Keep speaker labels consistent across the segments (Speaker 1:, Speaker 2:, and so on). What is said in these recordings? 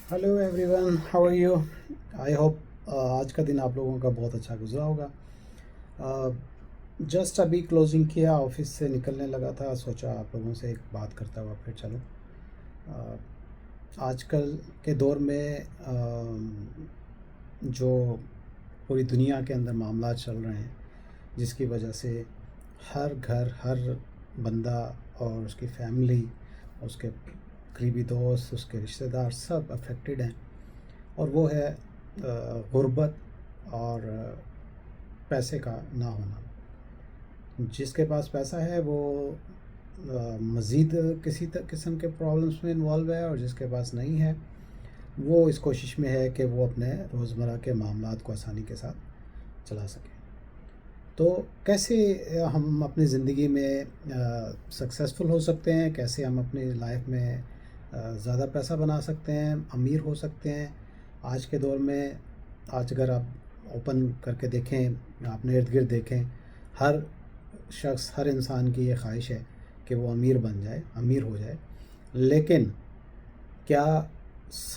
Speaker 1: Hello everyone, how are you? I hope आज का दिन आप लोगों का बहुत अच्छा गुजरा होगा। जस्ट अभी क्लोजिंग किया, ऑफिस से निकलने लगा था, सोचा आप लोगों से एक बात करता हुआ फिर चलो। अ, आजकल के दौर में जो पूरी दुनिया के अंदर मामला चल रहे हैं, जिसकी वजह से हर घर, हर बंदा और उसकी फैमिली, उसके करीबी दोस्त, उसके रिश्तेदार सब अफेक्टेड हैं। और वो है गुर्बत और पैसे का ना होना। जिसके पास पैसा है वो मज़ीद किसी किस्म के प्रॉब्लम्स में इन्वॉल्व है, और जिसके पास नहीं है वो इस कोशिश में है कि वो अपने रोज़मर्रा के मामलात को आसानी के साथ चला सके। तो कैसे हम अपनी ज़िंदगी में सक्सेसफुल हो सकते हैं, कैसे हम अपनी लाइफ में ज़्यादा पैसा बना सकते हैं, अमीर हो सकते हैं आज के दौर में। आज अगर आप ओपन करके देखें, अपने इर्द गिर्द देखें, हर शख्स, हर इंसान की ये ख्वाहिश है कि वो अमीर बन जाए, अमीर हो जाए। लेकिन क्या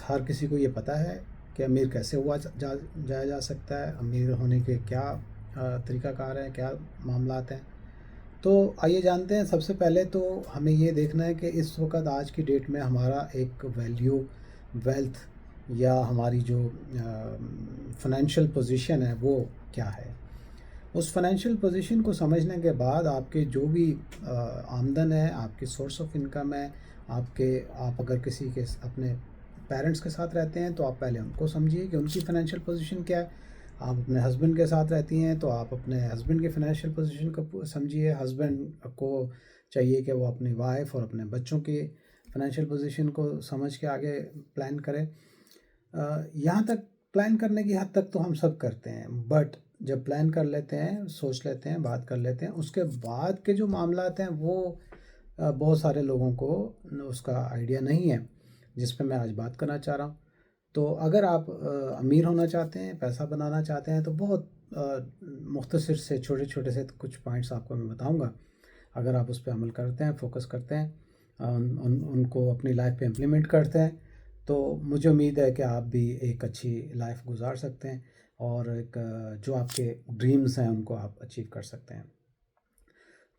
Speaker 1: हर किसी को ये पता है कि अमीर कैसे हुआ जाया जा सकता है, अमीर होने के क्या तरीक़ाकार हैं, क्या मामलात हैं? तो आइए जानते हैं। सबसे पहले तो हमें ये देखना है कि इस वक़्त आज की डेट में हमारा एक वैल्यू, वेल्थ या हमारी जो फ़ाइनेंशियल पोज़ीशन है वो क्या है? उस फ़ाइनेंशियल पोज़ीशन को समझने के बाद आपके जो भी आमदन है, आपकी सोर्स ऑफ इनकम है, आप अगर किसी के अपने पेरेंट्स के साथ रहते हैं तो आप पहले उनको समझिए कि उनकी फ़ाइनेंशियल पोज़ीशन क्या है। आप अपने हस्बैंड के साथ रहती हैं तो आप अपने हस्बैंड की फ़ाइनेंशियल पोज़ीशन को समझिए। हस्बैंड को चाहिए कि वो अपनी वाइफ़ और अपने बच्चों की फ़ाइनेंशियल पोज़ीशन को समझ के आगे प्लान करें। यहाँ तक प्लान करने की हद तक तो हम सब करते हैं, बट जब प्लान कर लेते हैं, सोच लेते हैं, बात कर लेते हैं, उसके बाद के जो मामलात हैं वो बहुत सारे लोगों को उसका आइडिया नहीं है, जिस पे मैं आज बात करना चाह रहा हूँ। तो अगर आप अमीर होना चाहते हैं, पैसा बनाना चाहते हैं, तो बहुत मुख्तसर से छोटे-छोटे से कुछ पॉइंट्स आपको मैं बताऊँगा। अगर आप उस पे अमल करते हैं, फ़ोकस करते हैं, उनको अपनी लाइफ़ पे इम्प्लीमेंट करते हैं, तो मुझे उम्मीद है कि आप भी एक अच्छी लाइफ़ गुज़ार सकते हैं और एक जो आपके ड्रीम्स हैं उनको आप अचीव कर सकते हैं।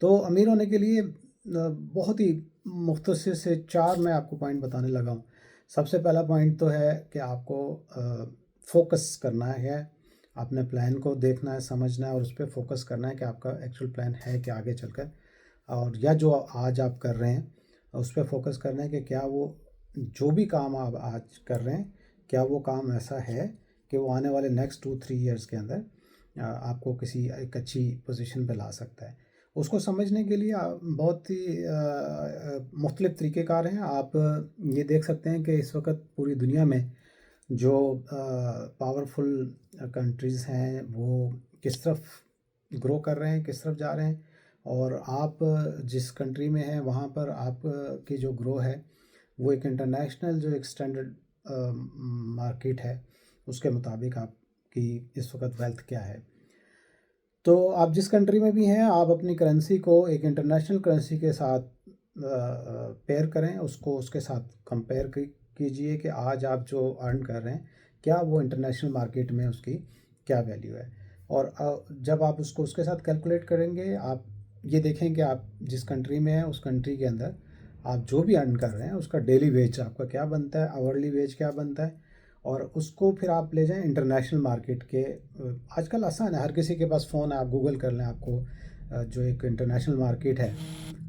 Speaker 1: तो अमीर होने के लिए बहुत ही मुख्तसर से 4 मैं आपको पॉइंट बताने लगा हूँ। सबसे पहला पॉइंट तो है कि आपको फ़ोकस करना है, अपने प्लान को देखना है, समझना है और उस पे फ़ोकस करना है कि आपका एक्चुअल प्लान है क्या आगे चलकर। और या जो आज आप कर रहे हैं, उस पे फ़ोकस करना है कि क्या वो जो भी काम आप आज कर रहे हैं, क्या वो काम ऐसा है कि वो आने वाले नेक्स्ट 2-3 ईयर्स के अंदर आपको किसी एक अच्छी पोज़ीशन पे ला सकता है। उसको समझने के लिए बहुत ही मुख्तलिफ़ तरीक़ेकार हैं। आप ये देख सकते हैं कि इस वक़्त पूरी दुनिया में जो पावरफुल कंट्रीज़ हैं, वो किस तरफ ग्रो कर रहे हैं, किस तरफ जा रहे हैं। और आप जिस कंट्री में हैं, वहाँ पर आप की जो ग्रो है, वो एक इंटरनेशनल जो एक स्टैंडर्ड मार्केट है, उसके मुताबिक आपकी इस वक़्त वेल्थ क्या है। तो आप जिस कंट्री में भी हैं, आप अपनी करेंसी को एक इंटरनेशनल करेंसी के साथ पेयर करें, उसको उसके साथ कंपेयर कीजिए कि आज आप जो अर्न कर रहे हैं, क्या वो इंटरनेशनल मार्केट में उसकी क्या वैल्यू है। और जब आप उसको उसके साथ कैलकुलेट करेंगे, आप ये देखें कि आप जिस कंट्री में हैं, उस कंट्री के अंदर आप जो भी अर्न कर रहे हैं, उसका डेली वेज आपका क्या बनता है, आवरली वेज क्या बनता है, और उसको फिर आप ले जाएँ इंटरनेशनल मार्केट के। आजकल आसान है, हर किसी के पास फ़ोन है, आप गूगल कर लें, आपको जो एक इंटरनेशनल मार्केट है,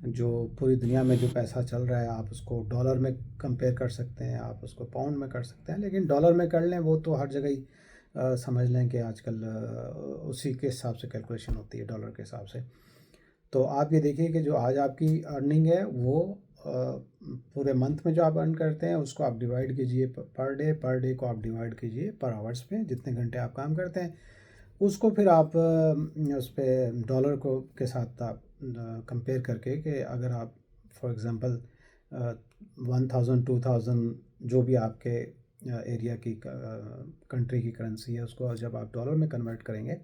Speaker 1: जो पूरी दुनिया में जो पैसा चल रहा है, आप उसको डॉलर में कंपेयर कर सकते हैं, आप उसको पाउंड में कर सकते हैं। लेकिन डॉलर में कर लें वो तो हर जगह ही समझ लें कि आजकल उसी के हिसाब से कैलकुलेशन होती है, डॉलर के हिसाब से। तो आप ये देखिए कि जो आज आपकी अर्निंग है वो पूरे मंथ में जो आप अर्न करते हैं उसको आप डिवाइड कीजिए पर डे को आप डिवाइड कीजिए पर आवर्स पे, जितने घंटे आप काम करते हैं उसको फिर आप उस पे डॉलर को के साथ आप कंपेयर करके कि अगर आप फॉर एग्ज़ाम्पल 1000 2000 जो भी आपके एरिया की कंट्री की करेंसी है, उसको जब आप डॉलर में कन्वर्ट करेंगे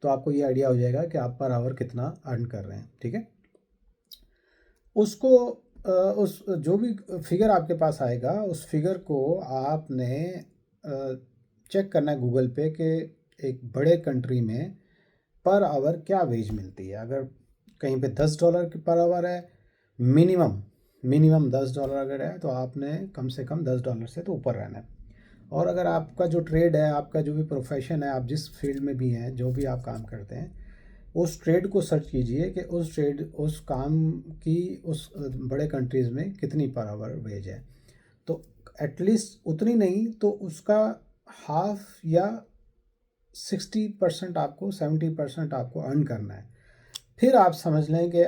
Speaker 1: तो आपको ये आइडिया हो जाएगा कि आप पर आवर कितना अर्न कर रहे हैं, ठीक है? उसको उस जो भी फिगर आपके पास आएगा उस फिगर को आपने चेक करना है गूगल पे कि एक बड़े कंट्री में पर आवर क्या वेज मिलती है। अगर कहीं पे $10 पर आवर है मिनिमम, मिनिमम $10 अगर है तो आपने कम से कम $10 से तो ऊपर रहना है। और अगर आपका जो ट्रेड है, आपका जो भी प्रोफेशन है, आप जिस फील्ड में भी हैं, जो भी आप काम करते हैं, उस ट्रेड को सर्च कीजिए कि उस काम की उस बड़े कंट्रीज़ में कितनी पर आवर वेज है। तो एटलीस्ट उतनी नहीं तो उसका हाफ या 60% आपको 70% आपको अर्न करना है। फिर आप समझ लें कि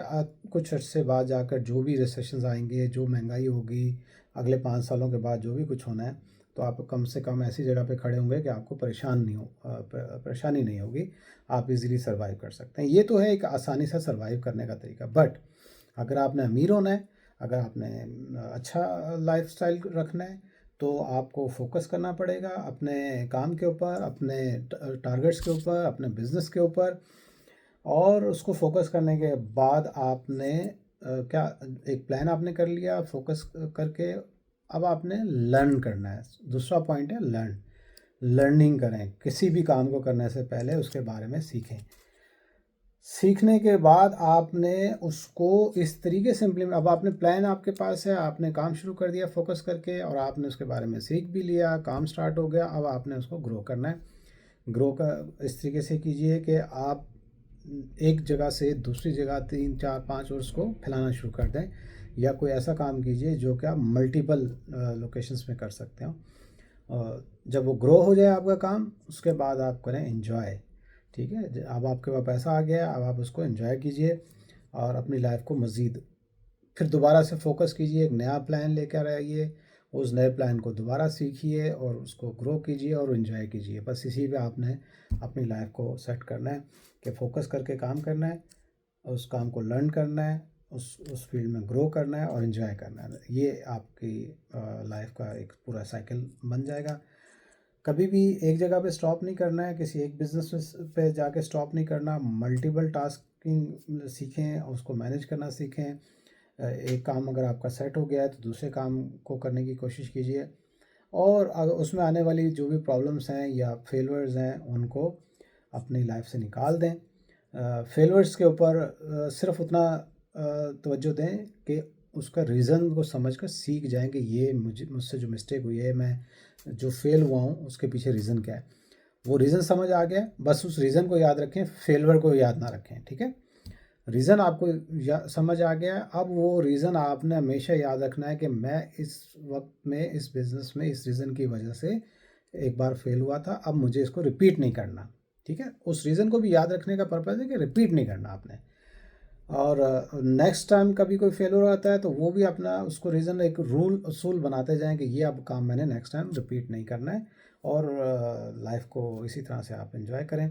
Speaker 1: कुछ अर्से बाद जाकर जो भी रिसेशंस आएंगे, जो महंगाई होगी, अगले 5 सालों के बाद जो भी कुछ होना है, तो आप कम से कम ऐसी जगह पे खड़े होंगे कि आपको परेशानी नहीं होगी, आप इजीली सर्वाइव कर सकते हैं। ये तो है एक आसानी से सर्वाइव करने का तरीका। बट अगर आपने अमीर होना है, अगर आपने अच्छा लाइफस्टाइल रखना है, तो आपको फोकस करना पड़ेगा अपने काम के ऊपर, अपने टारगेट्स के ऊपर, अपने बिजनेस के ऊपर। और उसको फोकस करने के बाद आपने क्या एक प्लान आपने कर लिया फोकस करके, अब आपने लर्न करना है। दूसरा पॉइंट है लर्न, लर्निंग करें। किसी भी काम को करने से पहले उसके बारे में सीखें। सीखने के बाद आपने उसको इस तरीके से इम्प्लीमेंट, अब आपने प्लान आपके पास है, आपने काम शुरू कर दिया फोकस करके और आपने उसके बारे में सीख भी लिया, काम स्टार्ट हो गया। अब आपने उसको ग्रो करना है। ग्रो का इस तरीके से कीजिए कि आप एक जगह से दूसरी जगह 3 4 5 और उसको फैलाना शुरू कर दें, या कोई ऐसा काम कीजिए जो कि आप मल्टीपल लोकेशंस में कर सकते हो। जब वो ग्रो हो जाए आपका काम, उसके बाद आप करें एंजॉय। ठीक है, अब आपके पास पैसा आ गया, अब आप उसको एंजॉय कीजिए और अपनी लाइफ को मज़ीद फिर दोबारा से फोकस कीजिए, एक नया प्लान लेकर आइए, उस नए प्लान को दोबारा सीखिए और उसको ग्रो कीजिए और एंजॉय कीजिए। बस इसी पे आपने अपनी लाइफ को सेट करना है कि फोकस करके काम करना है, उस काम को लर्न करना है, उस फील्ड में ग्रो करना है और एंजॉय करना है। ये आपकी लाइफ का एक पूरा साइकिल बन जाएगा। कभी भी एक जगह पे स्टॉप नहीं करना है, किसी एक बिजनेस पे जाके स्टॉप नहीं करना। मल्टीपल टास्किंग सीखें, उसको मैनेज करना सीखें। एक काम अगर आपका सेट हो गया है तो दूसरे काम को करने की कोशिश कीजिए, और अगर उसमें आने वाली जो भी प्रॉब्लम्स हैं या फेलियर्स हैं उनको अपनी लाइफ से निकाल दें। फेलियर्स के ऊपर सिर्फ उतना तवज्जो दें कि उसका रीज़न को समझकर सीख जाएं कि ये मुझसे जो मिस्टेक हुई है, मैं जो फेल हुआ हूँ उसके पीछे रीज़न क्या है। वो रीज़न समझ आ गया, बस उस रीज़न को याद रखें, फेलियर को याद ना रखें। ठीक है, रीज़न आपको समझ आ गया। अब वो रीज़न आपने हमेशा याद रखना है कि मैं इस वक्त में इस बिज़नेस में इस रीज़न की वजह से एक बार फेल हुआ था, अब मुझे इसको रिपीट नहीं करना। ठीक है, उस रीज़न को भी याद रखने का पर्पज़ है कि रिपीट नहीं करना आपने। और नेक्स्ट टाइम कभी कोई फेलियर आता है तो वो भी अपना उसको रीज़न एक रूल उसूल बनाते जाएं कि ये अब काम मैंने नेक्स्ट टाइम रिपीट नहीं करना है। और लाइफ को इसी तरह से आप एंजॉय करें,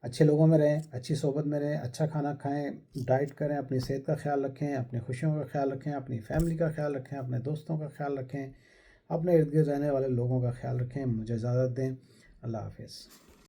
Speaker 1: अच्छे लोगों में रहें, अच्छी सोबत में रहें, अच्छा खाना खाएं, डाइट करें, अपनी सेहत का ख्याल रखें, अपनी खुशियों का ख्याल रखें, अपनी फैमिली का ख्याल रखें, अपने दोस्तों का ख्याल रखें, अपने इर्द गिर्द रहने वाले लोगों का ख्याल रखें। मुझे इजाज़त दें। अल्लाह हाफिज़।